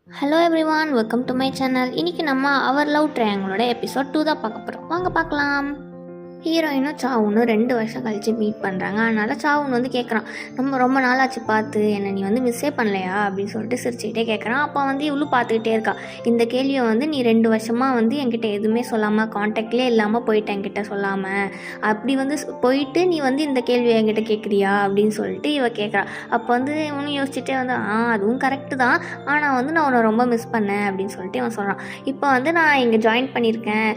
Hello everyone, welcome to my channel. இன்றைக்கி நம்ம அவர் love ட்ரையாங்கிளோட episode 2 தான் பார்க்க போகிறோம். வாங்க பார்க்கலாம். ஹீரோயினும் சாவுனும் 2 வருஷம் கழித்து மீட் பண்ணுறாங்க. அதனால் சாவுன் வந்து கேட்குறான், ரொம்ப நாளாச்சு பார்த்து, என்னை நீ வந்து மிஸ்ஸே பண்ணலையா அப்படின்னு சொல்லிட்டு சிரிச்சுக்கிட்டே கேட்குறான். அப்போ வந்து இவ்வளோ பார்த்துக்கிட்டே இருக்கா. இந்த கேள்வியை வந்து நீ 2 வருஷமாக வந்து என்கிட்ட எதுவுமே சொல்லாமல், காண்டாக்ட்லேயே இல்லாமல் போயிட்டேன், என்கிட்ட சொல்லாமல். அப்படி வந்து போயிட்டு நீ வந்து இந்த கேள்வியை என்கிட்ட கேட்குறியா அப்படின்னு சொல்லிட்டு இவ கேட்குறா. அப்போ வந்து இவனும் யோசிச்சுட்டே வந்து அதுவும் கரெக்டு தான், ஆனால் வந்து நான் உன்னை ரொம்ப மிஸ் பண்ணேன் அப்படின்னு சொல்லிட்டு இவன் சொல்கிறான். இப்போ வந்து நான் இங்கே ஜாயின் பண்ணியிருக்கேன்,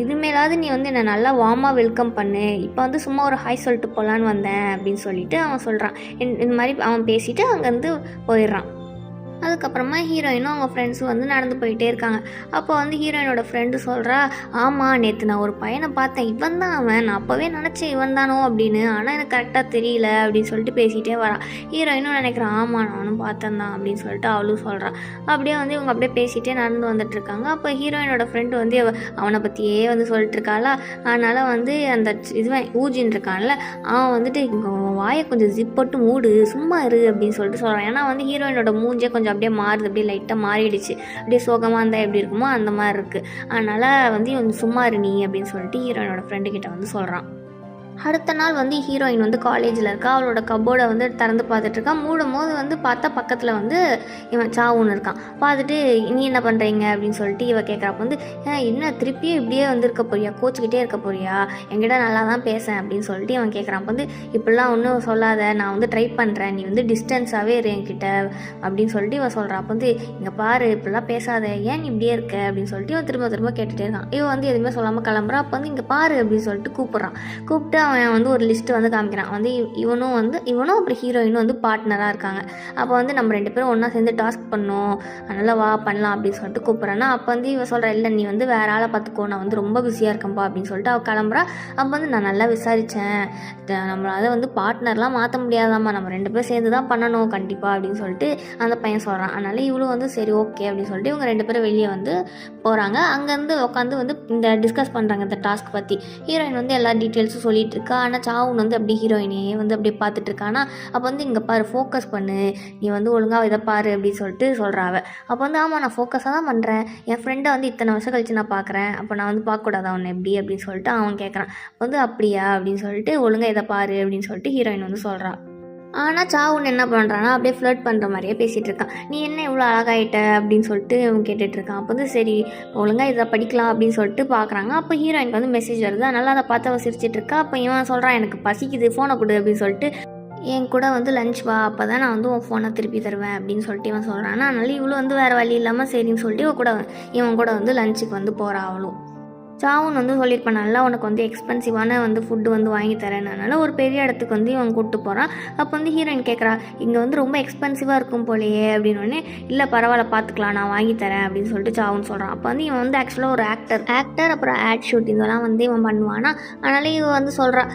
இதுமேலாவது நீ வந்து என்னை நல்லா வெல்கம் பண்ணு, இப்போ வந்து சும்மா ஒரு ஹாய் சொல்லிட்டு போகலான்னு வந்தேன் அப்படின்னு சொல்லிட்டு அவன் சொல்கிறான். இந்த மாதிரி அவன் பேசிட்டு அங்கேருந்து போயிடுறான். அதுக்கப்புறமா ஹீரோயினும் அவங்க ஃப்ரெண்ட்ஸும் வந்து நடந்து போயிட்டே இருக்காங்க. அப்போ வந்து ஹீரோயினோட ஃப்ரெண்டு சொல்கிறா, ஆமாம் நேற்று நான் ஒரு பையனை பார்த்தேன், இவன் தான் அவன், நான் அப்போவே நினச்சேன் இவன் தானோ அப்படின்னு, ஆனால் எனக்கு கரெக்டாக தெரியல அப்படின்னு சொல்லிட்டு பேசிகிட்டே வரான். ஹீரோயினும் நினைக்கிறான், ஆமாம் நானும் பார்த்தேன் தான் அப்படின்னு சொல்லிட்டு அவளும் சொல்கிறான். அப்படியே வந்து இவங்க அப்படியே பேசிகிட்டே நடந்து வந்துட்டுருக்காங்க. அப்போ ஹீரோயினோட ஃப்ரெண்டு வந்து அவனை பற்றியே வந்து சொல்லிட்டு இருக்காளா. அதனால் வந்து அந்த இதுவன் ஊஜின்னு இருக்கான்ல, அவன் வந்துட்டு வாயை கொஞ்சம் ஜிப் போட்டு மூடு, சும்மா இரு அப்படின்னு சொல்லிட்டு சொல்கிறான். ஏன்னா வந்து ஹீரோயினோட மூஞ்சே கொஞ்சம் அப்படியே மாறுது, அப்படியே லைட்டாக மாறிடுச்சு, அப்படியே சோகமாக இருந்தால் எப்படி இருக்குமோ அந்த மாதிரி இருக்குது. அதனால் வந்து இவன் சும்மா இரு நீ அப்படின்னு சொல்லிட்டு ஹீரோயினோட ஃப்ரெண்டுக்கிட்ட வந்து சொல்கிறான். அடுத்த நாள் வந்து ஹீரோயின் வந்து காலேஜில் இருக்கா. அவளோட கப்போர்டை வந்து திறந்து பார்த்துட்ருக்கா. மூடும் போது வந்து பார்த்தா பக்கத்தில் வந்து இவன் சாவுன்னு இருக்கான். பார்த்துட்டு நீ என்ன பண்ணுறீங்க அப்படின்னு சொல்லிட்டு இவ கேட்குறப்ப வந்து, என்ன திருப்பியும் இப்படியே வந்து இருக்க போறியா, கோச்சிக்கிட்டே இருக்க போறியா, என்கிட்ட நல்லா தான் பேசேன் அப்படின்னு சொல்லிட்டு இவன் கேட்குறான். அப்போ வந்து இப்படிலாம் ஒன்றும் சொல்லாத, நான் வந்து ட்ரை பண்ணுறேன், நீ வந்து டிஸ்டன்ஸாகவே இரு என்கிட்ட அப்படின்னு சொல்லிட்டு இவன் சொல்கிறான். அப்போ வந்து இங்கே பாரு, இப்படிலாம் பேசாத, ஏன் நீ இப்படியே இருக்க அப்படின்னு சொல்லிட்டு இவன் திரும்ப கேட்டுகிட்டே இருக்கான். இவன் வந்து எதுவுமே சொல்லாமல் கிளம்புறான். அப்போ வந்து இங்கே பாரு அப்படின்னு சொல்லிட்டு கூப்பிட்டு அவன் வந்து ஒரு லிஸ்ட்டு வந்து காமிக்கிறான். வந்து இவனும் அப்புறம் ஹீரோயினும் வந்து பார்ட்னராக இருக்காங்க. அப்போ வந்து நம்ம 2 பேரும் ஒன்றா சேர்ந்து டாஸ்க் பண்ணோம், அதனால் வா பண்ணலாம் அப்படின்னு சொல்லிட்டு கூப்பிட்றேன்னா, அப்போ வந்து இவன் சொல்கிறா, இல்லை நீ வந்து வேற ஆளை பார்த்துக்கோ, நான் வந்து ரொம்ப பிஸியாக இருக்கேன்ப்பா அப்படின்னு சொல்லிட்டு அவள் கிளம்புறா. அப்போ வந்து நான் நல்லா விசாரித்தேன், நம்மளால் வந்து பார்ட்னர்லாம் மாற்ற முடியாதாம்மா, நம்ம 2 பேரும் சேர்ந்து தான் பண்ணணும் கண்டிப்பாக அப்படின்னு சொல்லிட்டு அந்த பையன் சொல்கிறான். அதனால் இவளும் வந்து சரி ஓகே அப்படின்னு சொல்லிட்டு இவங்க 2 பேரும் வெளியே வந்து போகிறாங்க. அங்கேருந்து உட்காந்து வந்து இந்த டிஸ்கஸ் பண்ணுறாங்க இந்த டாஸ்க் பற்றி. ஹீரோயின் வந்து எல்லா டீட்டெயில்ஸும் சொல்லிட்டு இருக்கா. ஆனால் சாவுன் வந்து அப்படி ஹீரோயினையே வந்து அப்படியே பார்த்துட்டு இருக்கானா. அப்போ வந்து இங்கே பாரு, ஃபோக்கஸ் பண்ணு, நீ வந்து ஒழுங்காக இதை பாரு அப்படின்னு சொல்லிட்டு சொல்கிறாவ. அப்போ வந்து ஆமாம் நான் ஃபோக்கஸாக தான் பண்ணுறேன், என் ஃப்ரெண்டை வந்து இத்தனை வருஷம் கழிச்சு நான் பார்க்குறேன், அப்போ நான் வந்து பார்க்கக்கூடாது அவனை எப்படி அப்படின்னு சொல்லிட்டு அவன் கேட்குறான். வந்து அப்படியா அப்படின்னு சொல்லிட்டு ஒழுங்காக இதை பாரு அப்படின்னு சொல்லிட்டு ஹீரோயின் வந்து சொல்கிறான். ஆனால் சாவுன் என்ன பண்ணுறான்னா அப்படியே ஃப்ளர்ட் பண்ணுற மாதிரியே பேசிகிட்டு இருக்கான். நீ என்ன இவ்வளோ அழகாயிட்ட அப்படின்னு சொல்லிட்டு அவன் கேட்டுட்ருக்கான். அப்போ வந்து சரி ஒழுங்காக இதை படிக்கலாம் அப்படின்னு சொல்லிட்டு பார்க்குறாங்க. அப்போ ஹீரோயினுக்கு வந்து மெசேஜ் வருது. அதனால் அதை பார்த்து அவன் சிரிச்சிட்டு இருக்கா. அப்போ இவன் சொல்கிறான், எனக்கு பசிக்குது, ஃபோனை கொடு அப்படின்னு சொல்லிட்டு, என் கூட வந்து லஞ்ச் வா, அப்போ தான் நான் வந்து உன் ஃபோனை திருப்பி தருவேன் அப்படின்னு சொல்லிட்டு இவன் சொல்கிறான். அதனால இவ்வளோ வந்து வேறு வழி இல்லாமல் சரின்னு சொல்லிட்டு இவன் கூட வந்து லஞ்சுக்கு வந்து போகிறா. அவளும் சாவுன் வந்து சொல்லியிருப்பான், நல்லா உனக்கு வந்து எக்ஸ்பென்சிவான வந்து ஃபுட்டு வந்து வாங்கி தரேன், அதனால் ஒரு பெரிய இடத்துக்கு வந்து இவன் கூப்பிட்டு போகிறான். அப்போ வந்து ஹீரோயின் கேட்குறா, இங்கே வந்து ரொம்ப எக்ஸ்பென்சிவாக இருக்கும் போலையே அப்படின்னோடனே, இல்லை பரவாயில்ல பார்த்துக்கலாம் நான் வாங்கி தரேன் அப்படின்னு சொல்லிட்டு சாவுன் சொல்கிறான். அப்போ வந்து இவன் வந்து ஆக்சுவலாக ஒரு ஆக்டர் அப்புறம் ஆட் ஷூட் இதெல்லாம் வந்து இவன் பண்ணுவானா. அதனால இவன் வந்து சொல்கிறான்,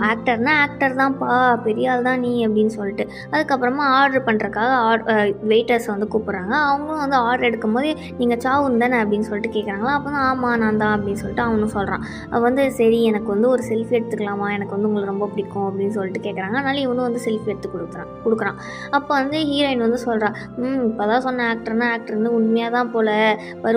ஆக்டர் தான்ப்பா, பெரிய ஆள் தான் நீ அப்படின்னு சொல்லிட்டு. அதுக்கப்புறமா ஆர்டர் பண்ணுறக்காக வெயிட்டர்ஸ் வந்து கூப்பிட்றாங்க. அவங்களும் வந்து ஆர்டர் எடுக்கும்போது நீங்கள் சாவுன் தானே அப்படின்னு சொல்லிட்டு கேட்குறாங்களா. அப்போ தான் ஆமாம் நான் தான் அப்படின்னு சொல்லிட்டு அவனும் சொல்கிறான். வந்து சரி எனக்கு வந்து ஒரு செல்ஃபி எடுத்துக்கலாமா, எனக்கு வந்து உங்களுக்கு ரொம்ப பிடிக்கும் அப்படின்னு சொல்லிட்டு கேட்குறாங்க. அதனால இவனும் வந்து செல்ஃபி எடுத்து கொடுக்குறான். அப்போ வந்து ஹீரோயின் வந்து சொல்கிறா, இப்போ தான் சொன்ன ஆக்டர்னு உண்மையாக தான் போல,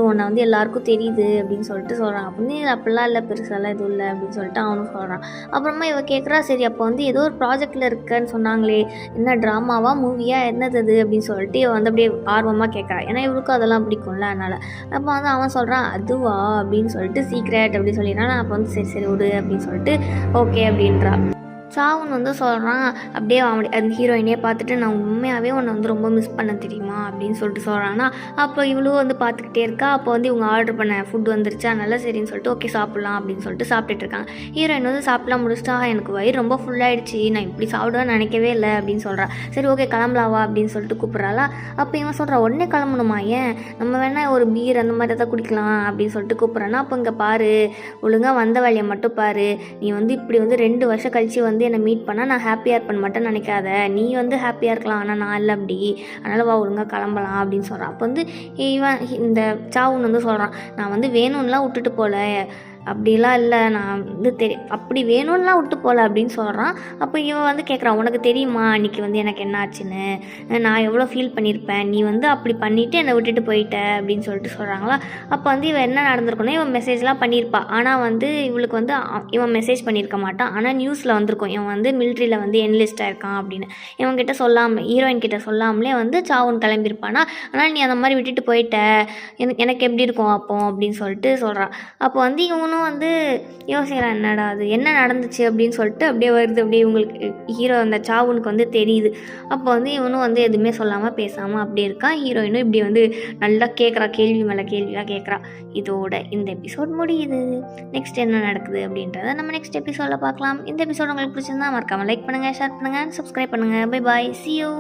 உன்னை வந்து எல்லாருக்கும் தெரியுது அப்படின்னு சொல்லிட்டு சொல்கிறான். அப்படின்னு அப்படிலாம் இல்லை, பெருசாலாம் எதுவும் இல்லை அப்படின்னு சொல்லிட்டு அவனும் சொல்கிறான். அப்புறமா இவ கேட்குறா, சரி அப்போ வந்து ஏதோ ஒரு ப்ராஜெக்டில் இருக்கேன்னு சொன்னாங்களே, என்ன ட்ராமாவா மூவியா என்னது அது அப்படின்னு சொல்லிட்டு இவன் வந்து அப்படியே ஆர்வமாக கேட்குறா. ஏன்னா இவளுக்கும் அதெல்லாம் பிடிக்கும்ல. அதனால் அப்போ வந்து அவன் சொல்கிறான், அதுவா அப்படின்னு சொல்லிட்டு சீக்ரெட் அப்படி சொல்லிடுறான். நான் அப்போ வந்து சரி விடு அப்படின்னு சொல்லிட்டு ஓகே அப்படின்றா. சாவுன் வந்து சொல்கிறான், அப்படியே அந்த ஹீரோயினே பார்த்துட்டு, நான் உண்மையாகவே உன்னை வந்து ரொம்ப மிஸ் பண்ண தெரியுமா அப்படின்னு சொல்லிட்டு சொல்கிறான்னா. அப்போ இவ்வளோ வந்து பார்த்துக்கிட்டே இருக்கா. அப்போ வந்து இவங்க ஆர்டர் பண்ண ஃபுட் வந்துருச்சு. அதனால சரின்னு சொல்லிட்டு ஓகே சாப்பிட்லாம் அப்படின்னு சொல்லிட்டு சாப்பிட்டுட்டு இருக்காங்க. ஹீரோயின் வந்து சாப்பிட்லாம் முடிச்சுட்டா, எனக்கு வயிறு ரொம்ப ஃபுல்லாகிடுச்சு, நான் இப்படி சாப்பிடுவேன்னு நினைக்கவே இல்லை அப்படின்னு சொல்கிறா. சரி ஓகே கிளம்பலாவா அப்படின்னு சொல்லிட்டு கூப்பிட்றாளா. அப்போ இவன் சொல்கிறா, உடனே கிளம்பணுமா, ஏன் நம்ம வேணால் ஒரு பீர் அந்த மாதிரி தான் குடிக்கலாம் அப்படின்னு சொல்லிட்டு கூப்பிட்றான்னா. அப்போ இங்கே பாரு, ஒழுங்காக வந்த வேலையை மட்டும் பாரு, நீ வந்து இப்படி வந்து 2 வருஷம் கழிச்சு வந்து என்னை மீட் பண்ணால் நான் ஹாப்பியாக இருப்பேன் மட்டும் நினைக்காத, நீ வந்து ஹாப்பியாக இருக்கலாம், ஆனால் நான் இல்லை அப்படி, அதனால் வா ஒழுங்காக கிளம்பலாம் அப்படின்னு சொல்கிறான். அப்போ வந்து இவன் இந்த சாவுன் வந்து சொல்கிறான், நான் வந்து வேணும்லாம் விட்டுட்டு போல, அப்படிலாம் இல்லை, நான் வந்து அப்படி வேணும்லாம் விட்டு போகல அப்படின்னு சொல்கிறான். அப்போ இவன் வந்து கேட்குறான், உனக்கு தெரியுமா அன்றைக்கி வந்து எனக்கு என்ன ஆச்சுன்னு, நான் எவ்வளோ ஃபீல் பண்ணியிருப்பேன், நீ வந்து அப்படி பண்ணிவிட்டு என்னை விட்டுட்டு போயிட்ட அப்படின்னு சொல்லிட்டு சொல்கிறாங்களா. அப்போ வந்து இவன் என்ன நடந்திருக்குன்னா, இவன் மெசேஜ்லாம் பண்ணியிருப்பா. ஆனால் வந்து இவளுக்கு வந்து இவன் மெசேஜ் பண்ணியிருக்க மாட்டான். ஆனால் நியூஸில் வந்திருக்கும் இவன் வந்து மிலிட்ரியில் வந்து என்லிஸ்டாக இருக்கான் அப்படின்னு. இவன்கிட்ட சொல்லாமல், ஹீரோயின் கிட்ட சொல்லாமலே வந்து சாவுன்னு கிளம்பியிருப்பானா. ஆனால் நீ அந்த மாதிரி விட்டுட்டு போயிட்ட, எனக்கு எப்படி இருக்கும் அப்போ அப்படின்னு சொல்லிட்டு சொல்கிறான். அப்போ வந்து இவனும் வந்து யோசிக்கிறான், என்னடா அது என்ன நடந்துச்சு அப்படின்னு சொல்லிட்டு அப்படியே வருது. அப்படியே இவங்களுக்கு ஹீரோ அந்த சாவுனுக்கு வந்து தெரியுது. அப்போ வந்து இவனும் வந்து எதுவுமே சொல்லாமல் பேசாமல் அப்படியே இருக்கான். ஹீரோயினும் இப்படி வந்து நல்லா கேட்குறா, கேள்வி மேலே கேள்வியாக கேட்குறா. இதோட இந்த எபிசோட் முடியுது. நெக்ஸ்ட் என்ன நடக்குது அப்படின்றத நம்ம நெக்ஸ்ட் எபிசோடில் பார்க்கலாம். இந்த எபிசோட் உங்களுக்கு பிடிச்சிருந்தா மறக்காமல் லைக் பண்ணுங்கள், ஷேர் பண்ணுங்கள், சப்ஸ்கிரைப் பண்ணுங்கள். Bye bye, see you.